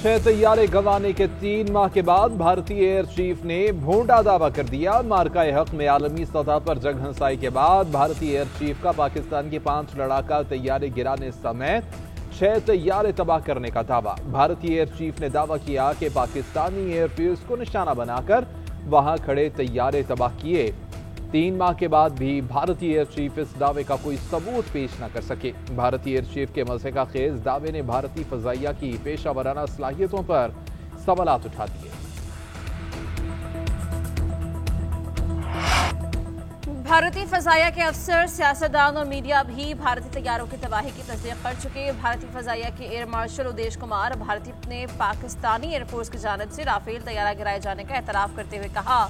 6 तैयारे गंवाने के 3 माह के बाद भारतीय एयर चीफ ने भोंडा दावा कर दिया। मार्का हक में आलमी सतह पर जंग हंसाई के बाद भारतीय एयर चीफ का पाकिस्तान के 5 लड़ाका तैयारे गिराने समेत 6 तैयारे तबाह करने का दावा। भारतीय एयर चीफ ने दावा किया कि पाकिस्तानी एयरफील्ड्स को निशाना बनाकर वहां खड़े तैयारे तबाह किए। 3 माह के बाद भी भारतीय एयर चीफ इस दावे का कोई सबूत पेश न कर सके। भारतीय एयर चीफ के मज़े का खेज दावे ने भारतीय फजाइया की पेशा वराना सलाहियतों पर सवालात उठा दिए। भारतीय फजाइया के अफसर, सियासतदान और मीडिया भी भारतीय तैयारों की तबाही की तस्दीक कर चुके। भारतीय फजाइया के एयर मार्शल उदेश कुमार भारतीय ने पाकिस्तानी एयरफोर्स की जानिब से राफेल तैयारा गिराए जाने का एतराफ करते हुए कहा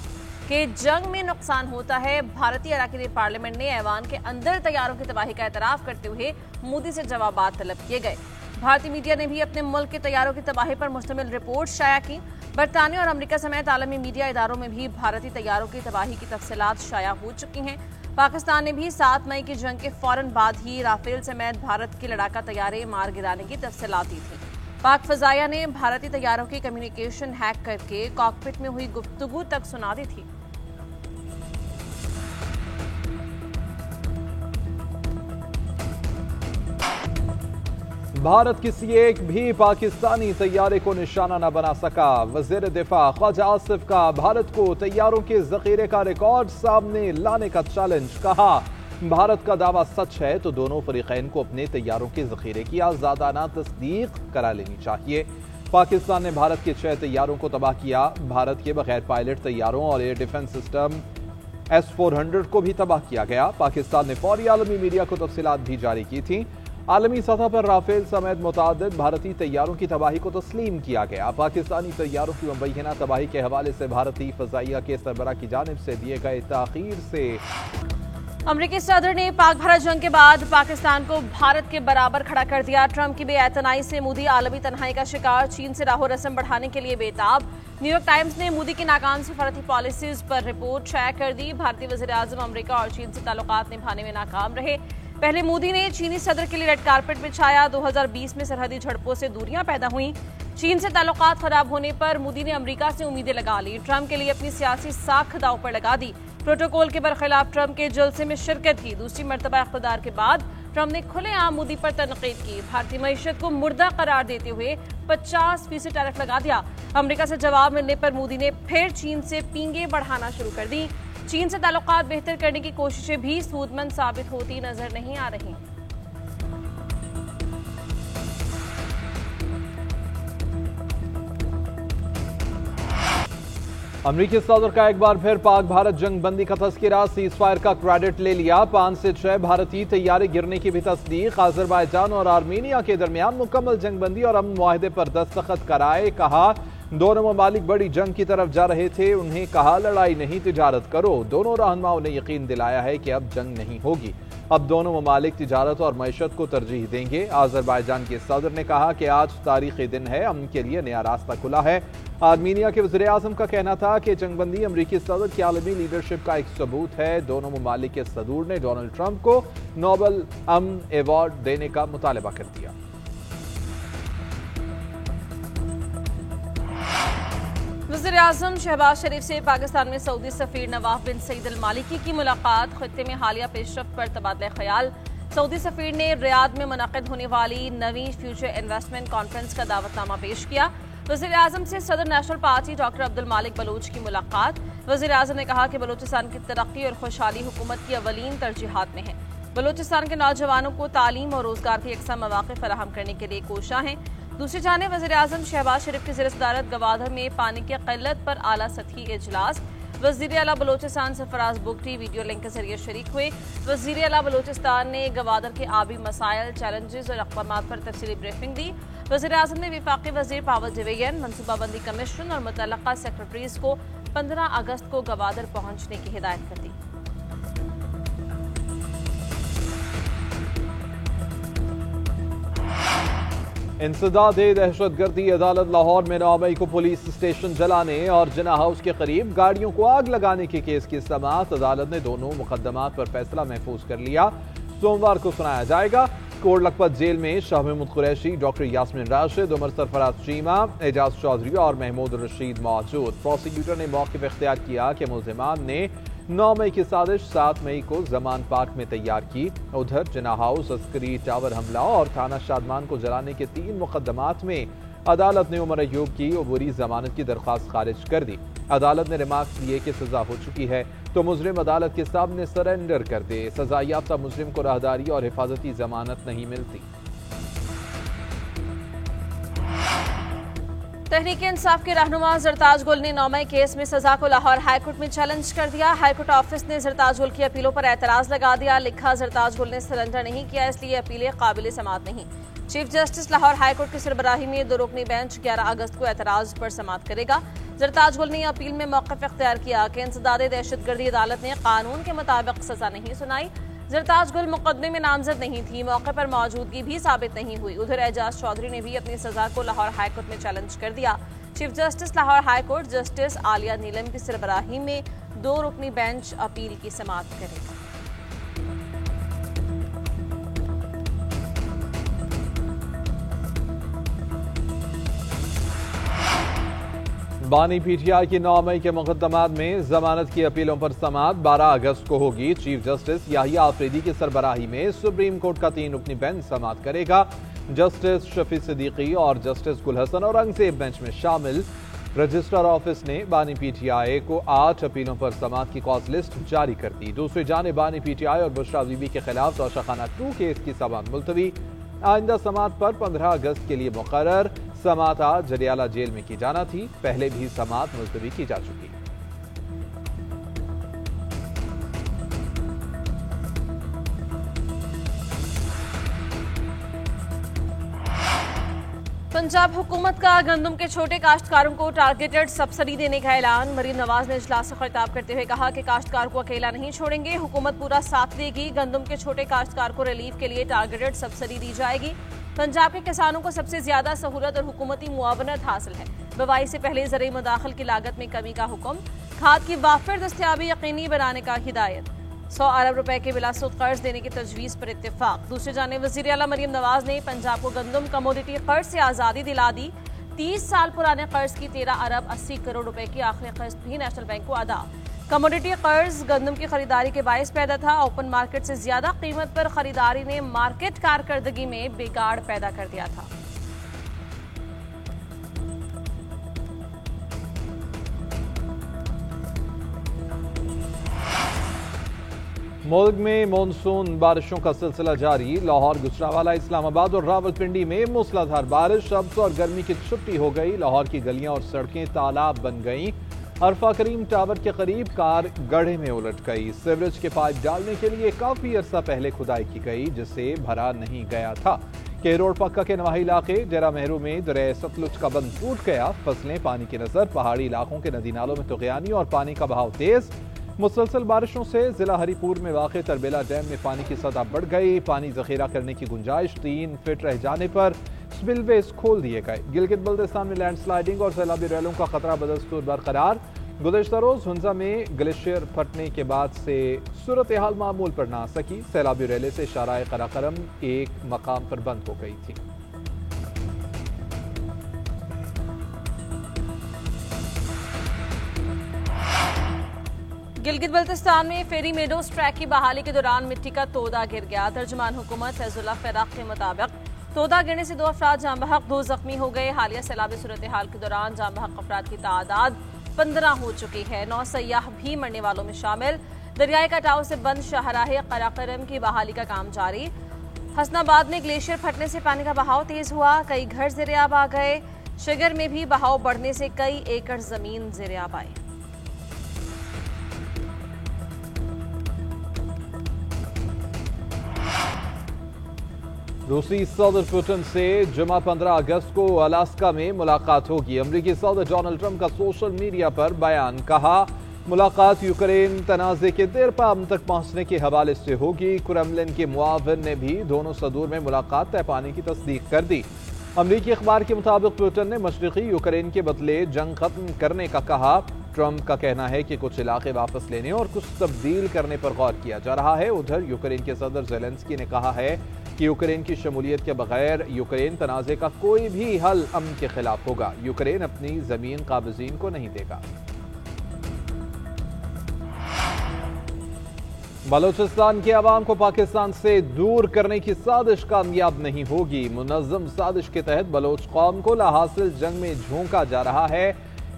कि जंग में नुकसान होता है। भारतीय अरकान पार्लियामेंट ने ऐवान के अंदर तैयारों की तबाही का एतराफ करते हुए मोदी से जवाबात तलब किए गए। भारतीय मीडिया ने भी अपने मुल्क के तैयारों की तबाही पर मुश्तमिल रिपोर्ट शाया की। बरतानिया और अमेरिका समेत आलमी मीडिया इदारों में भी भारतीय तैयारों की तबाही की तफसीलात शाया हो चुकी हैं। पाकिस्तान ने भी 7 मई की जंग के फौरन बाद ही राफेल समेत भारत के लड़ाका तैयारे मार गिराने की तफसीलात दी थी। पाक फजाइया ने भारतीय तैयारों की कम्युनिकेशन हैक करके कॉकपिट में हुई गुफ्तगू तक सुना दी थी। भारत किसी एक भी पाकिस्तानी तैयारे को निशाना न बना सका। वजीर दिफा ख्वाजा आसिफ का भारत को तैयारों के जखीरे का रिकॉर्ड सामने लाने का चैलेंज। कहा, भारत का दावा सच है तो दोनों फरीकैन को अपने तैयारों के जखीरे की आजादाना तस्दीक करा लेनी चाहिए। पाकिस्तान ने भारत के 6 तैयारों को तबाह किया। भारत के बगैर पायलट तैयारों और एयर डिफेंस सिस्टम S-400 को भी तबाह किया गया। पाकिस्तान ने फौरी आलमी मीडिया को तफसीलात भी जारी की थी। आलमी सतह पर राफेल समेत मुतादिद भारतीय तैयारों की तबाही को तस्लीम किया गया। पाकिस्तानी तैयारों की मुबैना तबाही के हवाले से भारतीय फजाइया के सरबरा की जानिब से दिए गए ताखीर से अमेरिकी सदर ने पाक भारत जंग के बाद पाकिस्तान को भारत के बराबर खड़ा कर दिया। ट्रंप की बेएतनाई से मोदी आलमी तन्हाई का शिकार, चीन से राहो रस्म बढ़ाने के लिए बेताब। न्यूयॉर्क टाइम्स ने मोदी की नाकाम सफारती पॉलिसीज पर रिपोर्ट शाया कर दी। भारतीय वज़ीर आज़म अमेरिका और चीन से ताल्लुकात निभाने में नाकाम रहे। पहले मोदी ने चीनी सदर के लिए रेड कारपेट बिछाया। 2020 में सरहदी झड़पों से दूरियां पैदा हुई। चीन से ताल्लुकात खराब होने पर मोदी ने अमेरिका से उम्मीदें लगा ली। ट्रंप के लिए अपनी सियासी साख दांव पर लगा दी। प्रोटोकॉल के बरखिलाफ ट्रंप के जलसे में शिरकत की। दूसरी मर्तबा इख्तिदार के बाद ट्रंप ने खुलेआम मोदी पर तनकीद की। भारतीय मईशत को मुर्दा करार देते हुए 50% टैरिफ लगा दिया। अमेरिका से जवाब मिलने पर मोदी ने फिर चीन से पींगे बढ़ाना शुरू कर दी। चीन से ताल्लुकात बेहतर करने की कोशिशें भी सूदमंद साबित होती नजर नहीं आ रही। अमरीकी सदर का एक बार फिर पाक भारत जंग बंदी का तस्करा, सीज फायर का क्रेडिट ले लिया। 5 से 6 भारतीय तैयारे गिरने की भी तस्दीक। अजरबैजान और आर्मीनिया के दरमियान मुकम्मल जंग बंदी और अमन मुआहदे पर दस्तखत कराए। कहा, दोनों ममालिक बड़ी जंग की तरफ जा रहे थे। उन्हें कहा, लड़ाई नहीं तिजारत करो। दोनों रहनुमाओं ने यकीन दिलाया है कि अब जंग नहीं होगी। अब दोनों ममालिक तिजारत और मईशत को तरजीह देंगे। अजरबैजान के सदर ने कहा कि आज तारीखी दिन है, अमन के लिए नया रास्ता खुला है। आर्मीनिया के वज़ीर आज़म का कहना था कि जंगबंदी अमरीकी सदर की आलमी लीडरशिप का एक सबूत है। दोनों ममालिक के सदूर ने डोनाल्ड ट्रंप को नोबल अमन अवार्ड देने का मुतालबा कर दिया। वज़ीर आज़म शहबाज शरीफ से पाकिस्तान में सऊदी सफीर नवाफ बिन सईद अल मालिकी की मुलाकात। खत्ते में हालिया पेशरफ्त पर तबादला ख्याल। सऊदी सफीर ने रियाद में मुनक़िद होने वाली नवी फ्यूचर इन्वेस्टमेंट कॉन्फ्रेंस का दावतनामा पेश किया। वज़ीर आज़म से सदर नेशनल पार्टी डॉक्टर अब्दुल मालिक बलोच की मुलाकात। वज़ीर आज़म ने कहा कि बलूचिस्तान की तरक्की और खुशहाली हुकूमत की अवलीन तरजीहात में है। बलूचिस्तान के नौजवानों को तालीम और रोजगार के यकसा मौक़े फराहम करने के लिए कोशां हैं। दूसरी जानिब वज़ीर आज़म शहबाज शरीफ की ज़ेर सदारत गवादर में पानी की क़िल्लत पर आला सतही इजलास। वज़ीर आला बलूचिस्तान सरफराज बुगटी वीडियो लिंक के जरिए शरीक हुए। वज़ीर आला बलूचिस्तान ने गवादर के आबी मसाइल, चैलेंजेस और अक़दामात पर तफसीली ब्रीफिंग दी। वज़ीर आज़म ने वफाकी वज़ीर पावर डिवीजन, मनसूबाबंदी कमीशन और मुतल्लका सेक्रेटरीज को 15 अगस्त को गवादर पहुंचने की हिदायत कर दी। इंसदाद दहशतगर्दी अदालत लाहौर में 9 मई को पुलिस स्टेशन जलाने और जिना हाउस के करीब गाड़ियों को आग लगाने के केस की समाअत अदालत ने दोनों मुकदमात पर फैसला महफूज कर लिया। सोमवार को सुनाया जाएगा। कोट लखपत जेल में शाह महमूद कुरैशी, डॉक्टर यास्मीन राशिद, उमर सरफराज चीमा, एजाज चौधरी और महमूद रशीद मौजूद। प्रोसिक्यूटर ने मौके पर इख्तियार किया कि मुल्जिमान ने 9 मई की साजिश 7 मई को जमान पार्क में तैयार की। उधर जिना हाउस, अस्करी टावर हमला और थाना शादमान को जलाने के 3 मुकदमात में अदालत ने उमर अयूब की अबूरी जमानत की दरख्वास्त खारिज कर दी। अदालत ने रिमार्क्स दिए कि सजा हो चुकी है तो मुजरिम अदालत के सामने सरेंडर कर दे। सजा याफ्ता मुजरिम को राहदारी और हिफाजती जमानत नहीं मिलती। तहरीक इंसाफ के रहनुमा जरताज गुल ने 9 मई केस में सजा को लाहौर हाईकोर्ट में चैलेंज कर दिया। हाईकोर्ट ऑफिस ने जरताज गुल की अपीलों पर एतराज लगा दिया। लिखा, जरताज गुल ने सरेंडर नहीं किया, इसलिए अपीलें काबिल समाअत नहीं। चीफ जस्टिस लाहौर हाईकोर्ट की सरबराही में 2 रुकनी बेंच 11 अगस्त को एतराज पर समाअत करेगा। जरताज गुल ने अपील में मौक़िफ़ इख्तियार किया कि इंसदादे दहशतगर्दी अदालत ने कानून के मुताबिक सजा नहीं सुनाई। जरताज गुल मुकदमे में नामजद नहीं थी, मौके पर मौजूदगी भी साबित नहीं हुई। उधर एजाज चौधरी ने भी अपनी सजा को लाहौर हाईकोर्ट में चैलेंज कर दिया। Chief justice Lahore high court justice Aliya Neelam की सरबराही में 2 रुकनी बेंच अपील की समाअत करेगा। बानी पीटीआई की 9 मई के मुकदमात में जमानत की अपीलों पर समाअत 12 अगस्त को होगी। चीफ जस्टिस याहिया आफरीदी की सरबराही में सुप्रीम कोर्ट का 3 रुकनी बेंच समाअत करेगा। जस्टिस शफी सिद्दीकी और जस्टिस गुल हसन औरंगजेब बेंच में शामिल। रजिस्ट्रार ऑफिस ने बानी पीटीआई को 8 अपीलों पर समाअत की कॉज लिस्ट जारी कर दी। दूसरी जानिब बानी पीटीआई और बुशरा बीबी के खिलाफ तोशाखाना 2 केस की समाअत मुलतवी। आइंदा समाअत पर 15 अगस्त के लिए मुकर्रर। समाअत आज जरियाला जेल में की जाना थी, पहले भी समाअत मुलतवी की जा चुकी। पंजाब हुकूमत का गंदम के छोटे काश्तकारों को टारगेटेड सब्सिडी देने का ऐलान। मरीम नवाज ने इजलास से खिताब करते हुए कहा कि काश्तकार को अकेला नहीं छोड़ेंगे, हुकूमत पूरा साथ देगी। गंदम के छोटे काश्तकार को रिलीफ के लिए टारगेटेड सब्सिडी दी जाएगी। पंजाब के किसानों को सबसे ज्यादा सहूलत और हुकूमती मुआवनत हासिल है। बुवाई से पहले ज़रूरी मुदाखिल की लागत में कमी का हुक्म। खाद की वाफिर दस्तयाबी यकीनी बनाने का हिदायत। 100 अरब रुपए के बिलासुद कर्ज देने की तजवीज़ पर इत्तेफाक। दूसरी जानिब वज़ीर आला मरीम नवाज ने पंजाब को गंदम कमोडिटी कर्ज से आज़ादी दिला दी। 30 साल पुराने कर्ज की 13 अरब 80 करोड़ रुपए की आखिरी किस्त भी नेशनल बैंक को अदा। कमोडिटी कर्ज गंदम की खरीदारी के बायस पैदा था। ओपन मार्केट से ज्यादा कीमत पर खरीदारी ने मार्केट कारकर्दगी में बिगाड़ पैदा कर दिया था। मुल्क में मानसून बारिशों का सिलसिला जारी। लाहौर, गुजरांवाला, इस्लामाबाद और रावलपिंडी में मूसलाधार बारिश। शब्स और गर्मी की छुट्टी हो गई। लाहौर की गलियां और सड़कें तालाब बन गईं। अरफा करीम टावर के करीब कार गड्ढे में उलट गई। सीवरेज के पाइप डालने के लिए काफी अरसा पहले खुदाई की गई, जिसे भरा नहीं गया था। के रोड पक्का के नवाही इलाके डेरा मेहरू में दरिया सतलुज का बंद टूट गया। फसलें पानी की नजर। पहाड़ी इलाकों के नदी नालों में तुगयानी और पानी का बहाव तेज। मुसलसल बारिशों से जिला हरिपुर में वाक़ तरबेला डैम में पानी की सतह बढ़ गई। पानी जखीरा करने की गुंजाइश 3 फीट रह जाने पर स्पिलवेज खोल दिए गए। गिलगित बल्तिस्तान में लैंडस्लाइडिंग और सैलाबी रैलों का खतरा बदस्तूर बरकरार। गुज़श्ता रोज हुंजा में ग्लेशियर फटने के बाद से सूरत हाल मामूल पर ना सकी। सैलाबी रैले से शाराए कराकरम एक मकाम पर बंद हो गई थी। गिलगित बल्तिस्तान में फेरी मेडोज ट्रैक की बहाली के दौरान मिट्टी का तोदा गिर गया। तर्जुमान हुकूमत फैजुल्लाह फराक के मुताबिक तोदा गिरने से 2 अफराद जाम बहक, 2 जख्मी हो गए। हालिया सैलाबी सूरत हाल के दौरान जाम बहक अफराद की तादाद 15 हो चुकी है। 9 सयाह भी मरने वालों में शामिल। दरियाई कटाव से बंद शाहराह कराकरम की बहाली का काम जारी। हसनाबाद में ग्लेशियर फटने से पानी का बहाव तेज हुआ। कई घर ज़ेर-ए-आब आ गए। शिगर में भी बहाव बढ़ने से कई एकड़ जमीन ज़ेर-ए-आब आई। रूसी सदर पुतिन से जुमा 15 अगस्त को अलास्का में मुलाकात होगी। अमरीकी सदर डोनाल्ड ट्रंप का सोशल मीडिया पर बयान। कहा, मुलाकात यूक्रेन तनाज़े के देर पाम तक पहुंचने के हवाले से होगी। क्रेमलिन के मुआविन ने भी दोनों सदूर में मुलाकात तय पाने की तस्दीक कर दी। अमरीकी अखबार के मुताबिक पुतिन ने मशरिकी यूक्रेन के बदले जंग खत्म करने का कहा। ट्रंप का कहना है कि कुछ इलाके वापस लेने और कुछ तब्दील करने पर गौर किया जा रहा है। उधर यूक्रेन के सदर ज़ेलेंस्की ने कहा है कि यूक्रेन की शमूलियत के बगैर यूक्रेन तनाज़े का कोई भी हल अमन के खिलाफ होगा। यूक्रेन अपनी जमीन काबिज़ीन को नहीं देगा। बलोचिस्तान की आवाम को पाकिस्तान से दूर करने की साजिश कामयाब नहीं होगी। मुनज़्ज़म साजिश के तहत बलोच कौम को लाहासिल जंग में झोंका जा रहा है।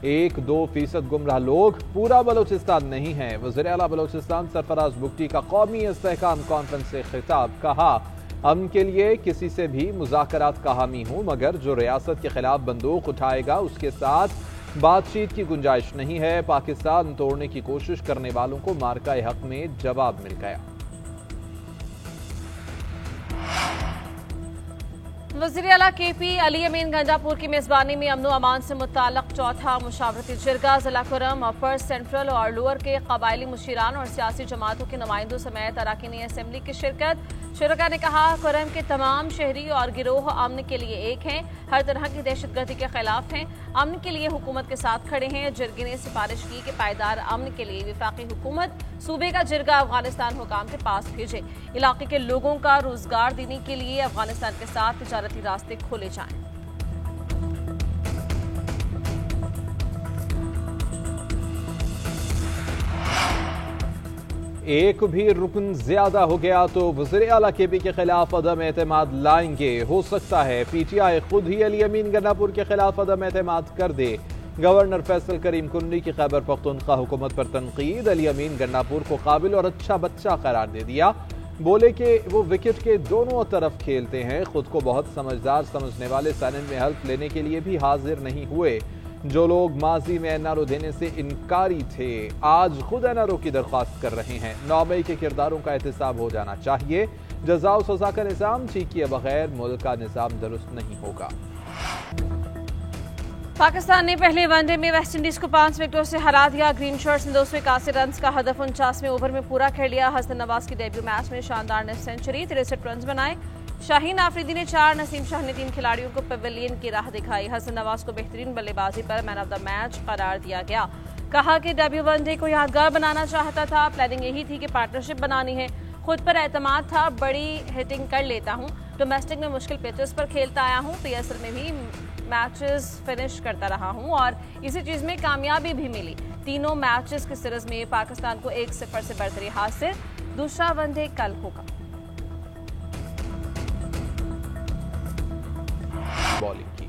1-2% गुमराह लोग पूरा बलोचिस्तान नहीं है। वज़ीर आला बलोचिस्तान सरफराज बुगटी का कौमी इस्तेहकाम कॉन्फ्रेंस से खिताब। कहा, अमन के लिए किसी से भी मुज़ाकरात का हामी हूं, मगर जो रियासत के खिलाफ बंदूक उठाएगा उसके साथ बातचीत की गुंजाइश नहीं है। पाकिस्तान तोड़ने की कोशिश करने वालों को मार्का हक में जवाब मिल गया। वज़ीर आला KP अली अमीन गंडापुर की मेजबानी में अमन अमान से मुताल्लिक़ चौथा मुशावरती जिरगा जिला कुरम, अपर, सेंट्रल और लोअर के कबायली मुशीरान और सियासी जमातों के नुमाइंदों समेत अरकान असम्बली की शिरकत। शुरका ने कहा, कुरम के तमाम शहरी और गिरोह अमन के लिए एक हैं, हर तरह की दहशतगर्दी के खिलाफ हैं, अमन के लिए हुकूमत के साथ खड़े हैं। जिरगे ने सिफारिश की कि पायदार अमन के लिए वफाकी हुकूमत सूबे का जिरगा अफगानिस्तान हुकाम के पास भेजे। इलाके के लोगों का रोजगार देने के लिए अफगानिस्तान के साथ तिजारती रास्ते खोले जाएं। एक भी रुकन ज्यादा हो गया तो वज़ीर आला KP के खिलाफ अदम एतमाद लाएंगे। हो सकता है PTI खुद ही अली अमीन गन्नापुर के खिलाफ अदम एतमाद कर दे। गवर्नर फैसल करीम कुन्नी की खैबर पख्तूनख्वा हुकूमत पर तनकीद। अली अमीन गन्नापुर को काबिल और अच्छा बच्चा करार दे दिया। बोले कि वो विकेट के दोनों तरफ खेलते हैं। खुद को बहुत समझदार समझने वाले साइलेंट में हेल्प लेने के लिए भी हाजिर नहीं हुए। जो लोग माजी में NRO देने से इनकारी थे, आज खुद NRO की दरख्वास्त कर रहे हैं। 9 मई के किरदारों का एहतसाब हो जाना चाहिए। जज़ा और सज़ा का निज़ाम ठीक किए बगैर मुल्क का निज़ाम दुरुस्त नहीं होगा। पाकिस्तान ने पहले वनडे में वेस्ट इंडीज को 5 विकेटों से हरा दिया। ग्रीन शर्ट्स ने 281 रन का हदफ 49वें ओवर में पूरा कर लिया। हसन नवाज की डेब्यू मैच में शानदार ने सेंचुरी 63 रन बनाए। शाहीन आफरीदी ने 4, नसीम शाह ने 3 खिलाड़ियों को पवेलियन की राह दिखाई। हसन नवाज को बेहतरीन बल्लेबाजी पर मैन ऑफ द मैच करार दिया गया। कहा कि डेब्यू वनडे को यादगार बनाना चाहता था। प्लानिंग यही थी कि पार्टनरशिप बनानी है। खुद पर एतमाद था, बड़ी हिटिंग कर लेता हूँ। डोमेस्टिक में मुश्किल पिचेस पर खेलता आया हूँ। PSL में भी मैचेस फिनिश करता रहा हूँ और इसी चीज में कामयाबी भी मिली। तीनों मैचेस की सीरीज में पाकिस्तान को 1-0 से बढ़तरी हासिल। दूसरा वनडे कल होगा। बॉलिंग की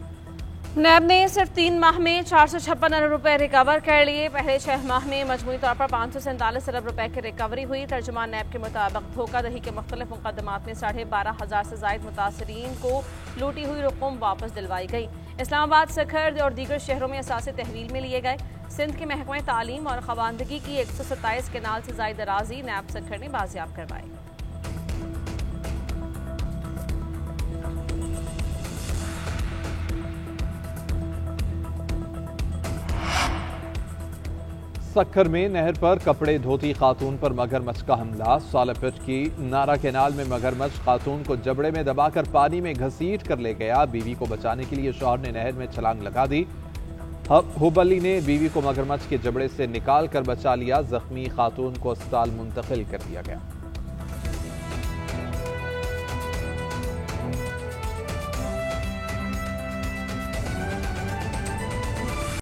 नैब ने सिर्फ 3 माह में 456 अरब रुपए रिकवर कर लिए। पहले 6 माह में मजमूई तौर पर 547 अरब रुपए की रिकवरी हुई। तर्जुमान नैब के मुताबिक धोखाधड़ी के मुख्तलिफ मुकदमात में 12,500 से जायद मुतासरीन को लूटी हुई रकम वापस दिलवाई गई। इस्लामाबाद, सखर और दीगर शहरों में असासे तहवील में लिए गए। सिंध के महकमे तालीम और खवानदगी की 127 केनाल से जायद अराजी नैब सखर ने बाजियाब करवाई। सक्खर में नहर पर कपड़े धोती खातून पर मगरमच्छ का हमला। सालापिट की नारा केनाल में मगरमच्छ खातून को जबड़े में दबाकर पानी में घसीट कर ले गया। बीवी को बचाने के लिए शौहर ने नहर में छलांग लगा दी। हुबली ने बीवी को मगरमच्छ के जबड़े से निकाल कर बचा लिया। जख्मी खातून को अस्पताल मुंतकिल कर दिया गया।